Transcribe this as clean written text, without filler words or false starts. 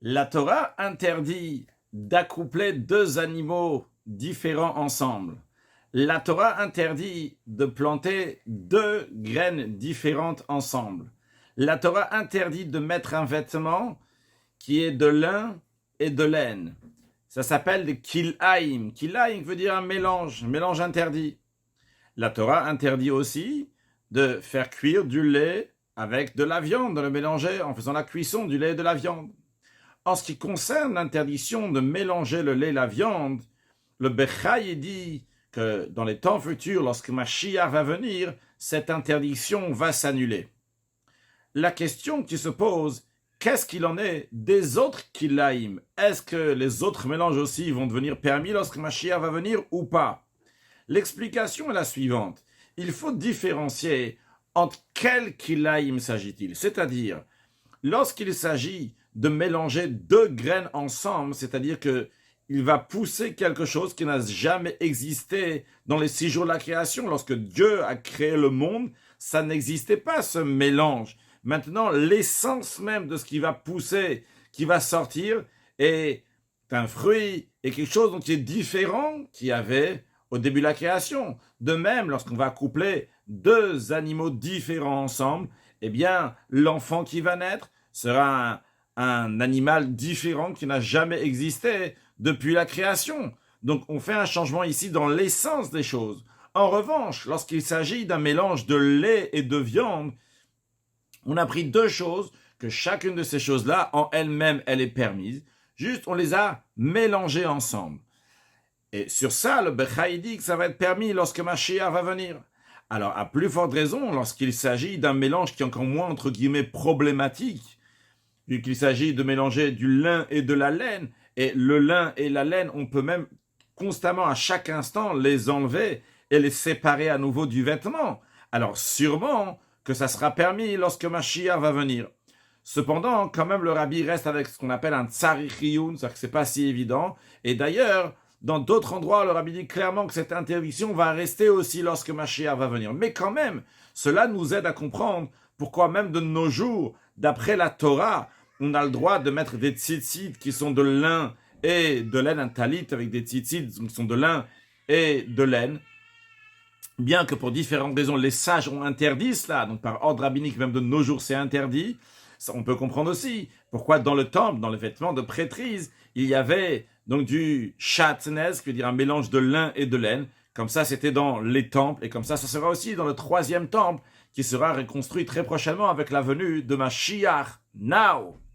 La Torah interdit d'accoupler deux animaux différents ensemble. La Torah interdit de planter deux graines différentes ensemble. La Torah interdit de mettre un vêtement qui est de lin et de laine. Ça s'appelle des kilaim. Kilaim veut dire un mélange interdit. La Torah interdit aussi de faire cuire du lait avec de la viande, de le mélanger en faisant la cuisson du lait et de la viande. En ce qui concerne l'interdiction de mélanger le lait et la viande, le Bechaï dit que dans les temps futurs, lorsque Mashiach va venir, cette interdiction va s'annuler. La question qui se pose, qu'est-ce qu'il en est des autres kilaïm? Est-ce que les autres mélanges aussi vont devenir permis lorsque Mashiach va venir ou pas? L'explication est la suivante. Il faut différencier entre quel kilaïm s'agit-il, c'est-à-dire lorsqu'il s'agit de mélanger deux graines ensemble, c'est-à-dire que il va pousser quelque chose qui n'a jamais existé dans les 6 jours de la création. Lorsque Dieu a créé le monde, ça n'existait pas, ce mélange. Maintenant, l'essence même de ce qui va pousser, qui va sortir, est un fruit et quelque chose dont il est différent qu'il y avait au début de la création. De même, lorsqu'on va coupler deux animaux différents ensemble, eh bien, l'enfant qui va naître sera un animal différent qui n'a jamais existé depuis la création. Donc on fait un changement ici dans l'essence des choses. En revanche, lorsqu'il s'agit d'un mélange de lait et de viande, on a pris deux choses, que chacune de ces choses-là, en elle-même, elle est permise. Juste, on les a mélangées ensemble. Et sur ça, le Bechaï dit que ça va être permis lorsque Mashiach va venir. Alors, à plus forte raison, lorsqu'il s'agit d'un mélange qui est encore moins, entre guillemets, problématique, vu qu'il s'agit de mélanger du lin et de la laine, et le lin et la laine, on peut même constamment, à chaque instant, les enlever et les séparer à nouveau du vêtement. Alors sûrement que ça sera permis lorsque Mashiach va venir. Cependant, quand même, le rabbi reste avec ce qu'on appelle un tsarichiyun, c'est-à-dire que c'est pas si évident. Et d'ailleurs, dans d'autres endroits, le rabbi dit clairement que cette interdiction va rester aussi lorsque Mashiach va venir. Mais quand même, cela nous aide à comprendre pourquoi même de nos jours, d'après la Torah, on a le droit de mettre des tzitzit qui sont de lin et de laine, un talit avec des tzitzit qui sont de lin et de laine. Bien que pour différentes raisons, les sages ont interdit cela, donc par ordre rabbinique, même de nos jours, c'est interdit. Ça, on peut comprendre aussi pourquoi dans le temple, dans les vêtements de prêtrise, il y avait donc du shatnez, qui veut dire un mélange de lin et de laine. Comme ça, c'était dans les temples, et comme ça sera aussi dans le 3e temple, qui sera reconstruit très prochainement avec la venue de Mashiach. Now!